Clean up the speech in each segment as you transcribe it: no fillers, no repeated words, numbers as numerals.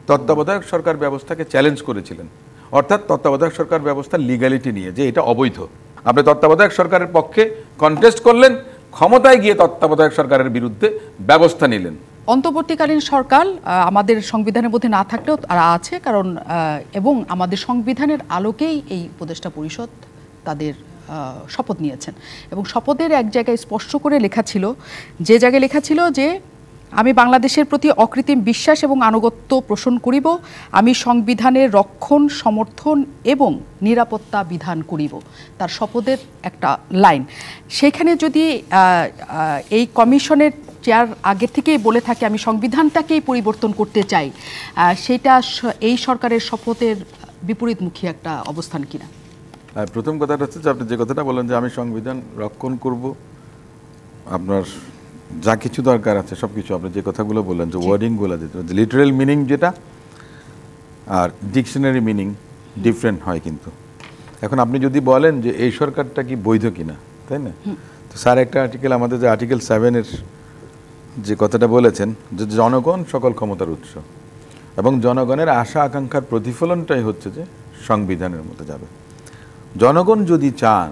তত্ত্বাবধায়ক সরকার ব্যবস্থাকে চ্যালেঞ্জ করেছিলেন, অর্থাৎ তত্ত্বাবধায়ক সরকার ব্যবস্থার লিগ্যালিটি নিয়ে, যে এটা অবৈধ। আপনি তত্ত্বাবধায়ক সরকারের পক্ষে কন্টেস্ট করলেন, ক্ষমতায় গিয়ে তত্ত্বাবধায়ক সরকারের বিরুদ্ধে ব্যবস্থা নিলেন। অন্তর্বর্তীকালীন সরকার আমাদের সংবিধানের মধ্যে না থাকলেও তারা আছে, কারণ এবং আমাদের সংবিধানের আলোকেই এই উপদেষ্টা পরিষদ তাদের শপথ নিয়েছেন। এবং শপথের এক জায়গায় স্পষ্ট করে লেখা ছিল, যে জায়গায় লেখা ছিল যে আমি বাংলাদেশের প্রতি অকৃত্রিম বিশ্বাস এবং আনুগত্য পোষণ করিব, আমি সংবিধানের রক্ষণ, সমর্থন এবং নিরাপত্তা বিধান করিব, তার শপথের একটা লাইন। সেখানে যদি এই কমিশনের চেয়ার আগে থেকেই বলে থাকে আমি সংবিধানটাকেই পরিবর্তন করতে চাই, সেটা এই সরকারের শপথের বিপরীতমুখী একটা অবস্থান কিনা? প্রথম কথাটা হচ্ছে যে আপনি যে কথাটা বলেন যে আমি সংবিধান রক্ষণ করব, আপনার যা কিছু দরকার আছে সব কিছু, আপনি যে কথাগুলো বললেন, যে ওয়ার্ডিংগুলো দিতে, লিটারেল মিনিং যেটা আর ডিকশনারি মিনিং ডিফারেন্ট হয়। কিন্তু এখন আপনি যদি বলেন যে এই সরকারটা কি বৈধ কিনা, তাই না? তো স্যার একটা আর্টিকেল, আমাদের যে আর্টিকেল 7-এর যে কথাটা বলেছেন, যে জনগণ সকল ক্ষমতার উৎস এবং জনগণের আশা আকাঙ্ক্ষার প্রতিফলনটাই হচ্ছে যে সংবিধানের মধ্যে যাবে। জনগণ যদি চান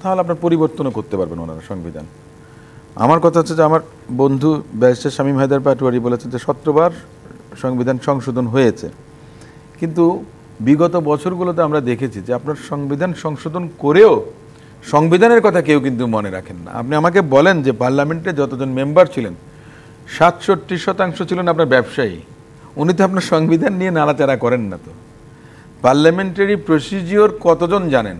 তাহলে আপনার পরিবর্তনও করতে পারবেন ওনারা সংবিধান। আমার কথা হচ্ছে যে আমার বন্ধু ব্যারিস্টার শামীম হায়দার পাটোয়ারি বলেছেন যে 17 বার সংবিধান সংশোধন হয়েছে, কিন্তু বিগত বছরগুলোতে আমরা দেখেছি যে আপনার সংবিধান সংশোধন করেও সংবিধানের কথা কেউ কিন্তু মনে রাখেন না। আপনি আমাকে বলেন যে পার্লামেন্টে যতজন মেম্বার ছিলেন 67% ছিলেন আপনার ব্যবসায়ী, উনি তো আপনার সংবিধান নিয়ে নাড়াচাড়া করেন না। তো পার্লামেন্টারি প্রসিজিওর কতজন জানেন?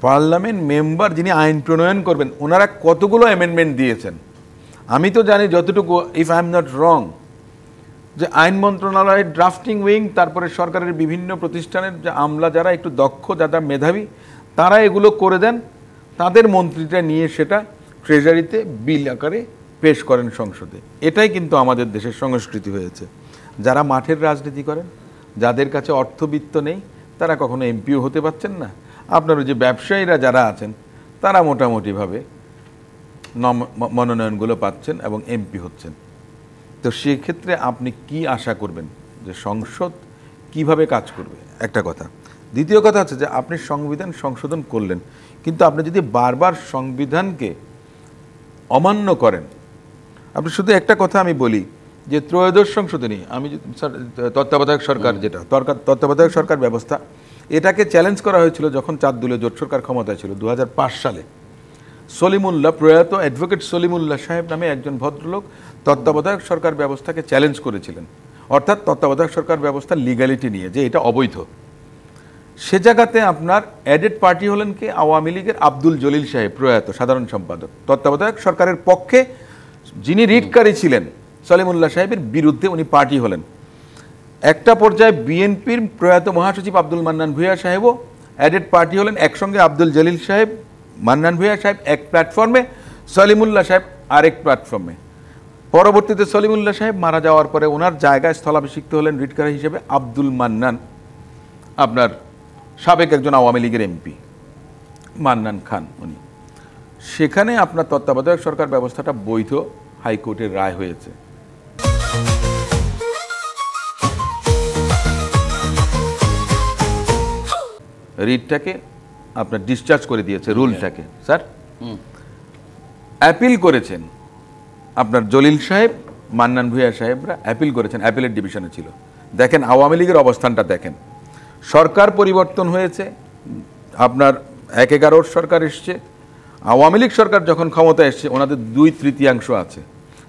পার্লামেন্ট মেম্বার যিনি আইন প্রণয়ন করবেন ওনারা কতগুলো অ্যামেন্ডমেন্ট দিয়েছেন আমি তো জানি যতটুকু, if I am not wrong, যে আইন মন্ত্রণালয়ের ড্রাফটিং উইং, তারপরে সরকারের বিভিন্ন প্রতিষ্ঠানের যে আমলা যারা একটু দক্ষ, যারা মেধাবী, তারা এগুলো করে দেন, তাদের মন্ত্রীরা নিয়ে সেটা ট্রেজারিতে বিল আকারে পেশ করেন সংসদে। এটাই কিন্তু আমাদের দেশের সংস্কৃতি হয়েছে। যারা মাঠের রাজনীতি করেন, যাদের কাছে অর্থবিত্ত নেই, তারা কখনো এমপিও হতে পারছেন না। আপনার ওই যে ব্যবসায়ীরা যারা আছেন তারা মোটামুটিভাবে মনোনয়নগুলো পাচ্ছেন এবং এমপি হচ্ছেন। তো সেক্ষেত্রে আপনি কি আশা করবেন যে সংসদ কিভাবে কাজ করবে? একটা কথা। দ্বিতীয় কথা হচ্ছে যে আপনি সংবিধান সংশোধন করলেন, কিন্তু আপনি যদি বারবার সংবিধানকে অমান্য করেন, আপনি শুধু একটা কথা আমি বলি যে ত্রয়োদশ সংশোধনী, আমি তত্ত্বাবধায়ক সরকার, যেটা তত্ত্বাবধায়ক সরকার ব্যবস্থা, এটাকে চ্যালেঞ্জ করা হয়েছিল যখন 4 দলীয় জোট সরকার ক্ষমতায় ছিল 2005 সালে। সলিমুল্লাহ, প্রয়াত অ্যাডভোকেট সলিমুল্লাহ সাহেব নামে একজন ভদ্রলোক তত্ত্বাবধায়ক সরকার ব্যবস্থাকে চ্যালেঞ্জ করেছিলেন, অর্থাৎ তত্ত্বাবধায়ক সরকার ব্যবস্থার লিগ্যালিটি নিয়ে, যে এটা অবৈধ। সে জায়গাতে আপনার অ্যাডেড পার্টি হলেন কি? আওয়ামী লীগের আব্দুল জলিল সাহেব, প্রয়াত সাধারণ সম্পাদক। তত্ত্বাবধায়ক সরকারের পক্ষে যিনি রিটকারী ছিলেন সলিমুল্লাহ সাহেবের বিরুদ্ধে উনি পার্টি হলেন। একটা পর্যায়ে বিএনপির প্রয়াত মহাসচিব আব্দুল মান্নান ভূঁইয়া সাহেবও অ্যাডেড পার্টি হলেন। একসঙ্গে আব্দুল জলিল সাহেব, মান্নান ভূঁইয়া সাহেব এক প্ল্যাটফর্মে, সলিমুল্লাহ সাহেব আরেক প্ল্যাটফর্মে। পরবর্তীতে সলিমুল্লাহ সাহেব মারা যাওয়ার পরে ওনার জায়গায় স্থলাভিষিক্ত হলেন রিটকারী হিসেবে আব্দুল মান্নান, আপনার সাবেক একজন আওয়ামী লীগের এমপি মান্নান খান উনি। সেখানে আপনার তত্ত্বাবধায়ক সরকার ব্যবস্থাটা বৈধ হাইকোর্টের রায় হয়েছে। রিটটাকে আপনার ডিসচার্জ করে দিয়েছে, রুলটাকে। স্যার অ্যাপিল করেছেন আপনার জলিল সাহেব, মান্নান ভূঁইয়া সাহেবরা অ্যাপিল করেছেন, অ্যাপিলের ডিভিশনে ছিল। দেখেন আওয়ামী লীগের অবস্থানটা দেখেন, সরকার পরিবর্তন হয়েছে, আপনার 1/11 সরকার এসছে। আওয়ামী লীগ সরকার যখন ক্ষমতা এসছে ওনাদের 2/3 আছে।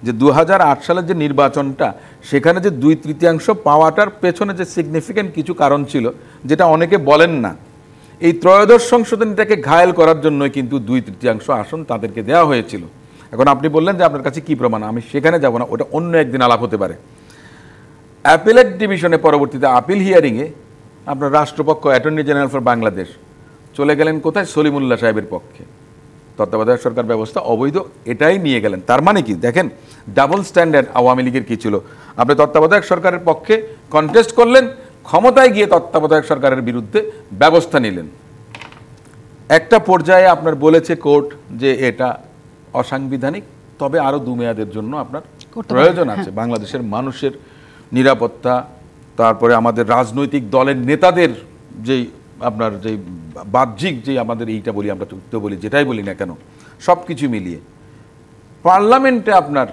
যে 2008 সালের যে নির্বাচনটা, সেখানে যে 2/3 পাওয়াটার পেছনে যে সিগনিফিক্যান্ট কিছু কারণ ছিল, যেটা অনেকে বলেন না, এই ত্রয়োদশ সংশোধনীটাকে ঘায়েল করার জন্যই কিন্তু 2/3 আসন তাদেরকে দেওয়া হয়েছিল। এখন আপনি বললেন যে আপনার কাছে কি প্রমাণ, আমি সেখানে যাব না, ওটা অন্য একদিন আলাপ হতে পারে। অ্যাপিলেট ডিভিশনে পরবর্তীতে আপিল হিয়ারিংয়ে আপনার রাষ্ট্রপক্ষ অ্যাটর্নি জেনারেল ফর বাংলাদেশ চলে গেলেন কোথায়? সলিমুল্লাহ সাহেবের পক্ষে। তত্ত্বাবধায়ক সরকার ব্যবস্থা অবৈধ এটাই নিয়ে গেলেন। তার মানে কি দেখেন ডাবল স্ট্যান্ডার্ড আওয়ামী লীগের কি ছিল? আপনি তত্ত্বাবধায়ক সরকারের পক্ষে কন্টেস্ট করলেন, ক্ষমতায় গিয়ে তত্ত্বাবধায়ক সরকারের বিরুদ্ধে ব্যবস্থা নিলেন। একটা পর্যায়ে আপনার বলেছে কোর্ট যে এটা অসাংবিধানিক, তবে আরও 2 মেয়াদের জন্য আপনার প্রয়োজন আছে। বাংলাদেশের মানুষের নিরাপত্তা, তারপরে আমাদের রাজনৈতিক দলের নেতাদের যেই আপনার যেই বাহ্যিক যে আমাদের এইটা বলি আমরা চুক্তি বলি যেটাই বলি না কেন, সব কিছু মিলিয়ে পার্লামেন্টে আপনার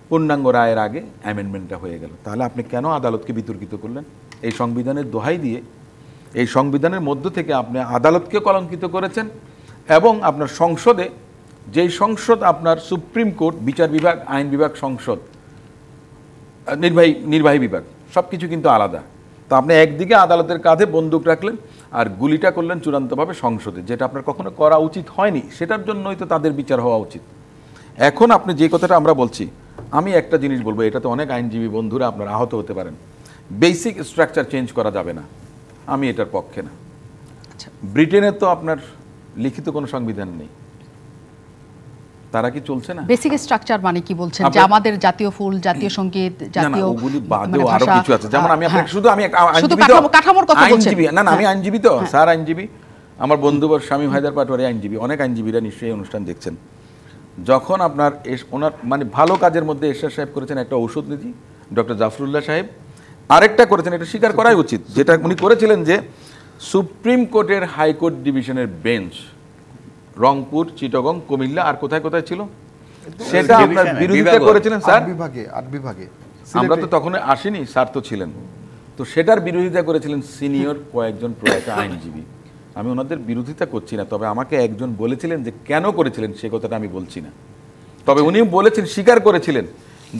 পূর্ণাঙ্গ রায়ের আগে অ্যামেন্ডমেন্টটা হয়ে গেল। তাহলে আপনি কেন আদালতকে বিতর্কিত করলেন? এই সংবিধানের দোহাই দিয়ে, এই সংবিধানের মধ্য থেকে আপনি আদালতকে কলঙ্কিত করেছেন এবং আপনার সংসদে, যেই সংসদ আপনার সুপ্রিম কোর্ট, বিচার বিভাগ, আইন বিভাগ, সংসদ, নির্বাহী বিভাগ সব কিছু কিন্তু আলাদা। তো আপনি একদিকে আদালতের কাঁধে বন্দুক রাখলেন আর গুলিটা করলেন চূড়ান্তভাবে সংসদে, যেটা আপনার কখনো করা উচিত হয়নি। সেটার জন্যই তো তাদের বিচার হওয়া উচিত। এখন আপনি যে কথাটা আমরা বলছি, আমি একটা জিনিস বলবো, এটাতে অনেক আইনজীবী বন্ধুরা আপনারা আহত হতে পারেন। বেসিক স্ট্রাকচার চেঞ্জ করা যাবে না, আমি এটার পক্ষে না। ব্রিটেনের তো আপনার লিখিত কোনো সংবিধান নেই, তারা কি চলছে না? বেসিক স্ট্রাকচার মানে কি বলছেন? যে আমাদের জাতীয় ফুল, জাতীয় সংগীত, জাতীয় ওগুলি বাদেও আরো কিছু আছে। যেমন আমি আপনাকে শুধু আমি কাঠামোর কথা বলছেন। না আমি আইনজীবী তো, স্যার আইনজীবী, আমার বন্ধু স্বামী হায়দার পাটোয়ারি আইনজীবী, অনেক আইনজীবীরা নিশ্চয়ই অনুষ্ঠান দেখছেন। যখন আপনার ওনার মানে ভালো কাজের মধ্যে এরশাদ সাহেব করেছেন একটা ঔষধ নীতি, ডক্টর জাফরুল্লাহ সাহেব আরেকটা করেছেন, এটা স্বীকার করাই উচিত, যেটা উনি করেছিলেন যে সুপ্রিম কোর্টের হাইকোর্ট ডিভিশনের বেঞ্চ রংপুর, চিটাগং, কুমিল্লা আর কোথায় কোথায় ছিল, সেটা আপনার বিরোধিতা করেছিলেন স্যার। 8 বিভাগে আমরা তো তখন আসিনি, স্যার তো ছিলেন। তো সেটার বিরোধিতা করেছিলেন সিনিয়র কয়েকজন প্রয়াত আইনজীবী। আমি ওনাদের বিরোধিতা করছি না, তবে আমাকে একজন বলেছিলেন যে কেন করেছিলেন সে কথাটা আমি বলছি না, তবে উনি বলেছেন, স্বীকার করেছিলেন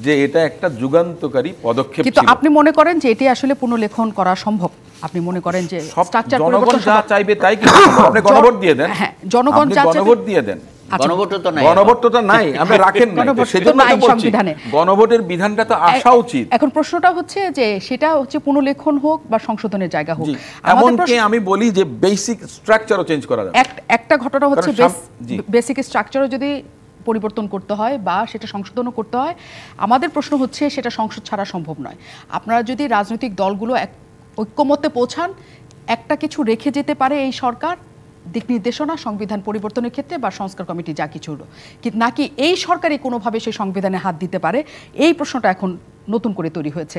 যে এটা একটা যুগান্তকারী পদক্ষেপ ছিল। কিন্তু আপনি মনে করেন যে এটি আসলে পুনর্লেখন করা সম্ভব? আপনি মনে করেন যে স্ট্রাকচার জনগণ যা চাইবে তাই কি আপনি গণভোট দিয়ে দেন? হ্যাঁ, জনগণ যা চাইবে গণভোট দিয়ে দেন। গণভোটটা নাই, আমরা রাখেন না, সেজন্য তো বলছি গণভোটের বিধানটা তো আসা উচিত। এখন প্রশ্নটা হচ্ছে যে সেটা হচ্ছে পুনর্লেখন হোক বা সংশোধনের জায়গা হোক, এমনকি আমি বলি যে বেসিক স্ট্রাকচারও চেঞ্জ করা যাবে। একটা ঘটনা হচ্ছে বেসিক স্ট্রাকচারও যদি পরিবর্তন করতে হয় বা সেটা সংশোধনও করতে হয়, আমাদের প্রশ্ন হচ্ছে সেটা সংসদ ছাড়া সম্ভব নয়। আপনারা যদি রাজনৈতিক দলগুলো ঐক্যমত্যে পৌঁছান, একটা কিছু রেখে যেতে পারে এই সরকার, দিক নির্দেশনা সংবিধান পরিবর্তনের ক্ষেত্রে বা সংস্কার কমিটি যা কিছু হলো, কিন্তু নাকি এই সরকারই কোনোভাবে সেই সংবিধানে হাত দিতে পারে, এই প্রশ্নটা এখন নতুন করে তৈরি হয়েছে।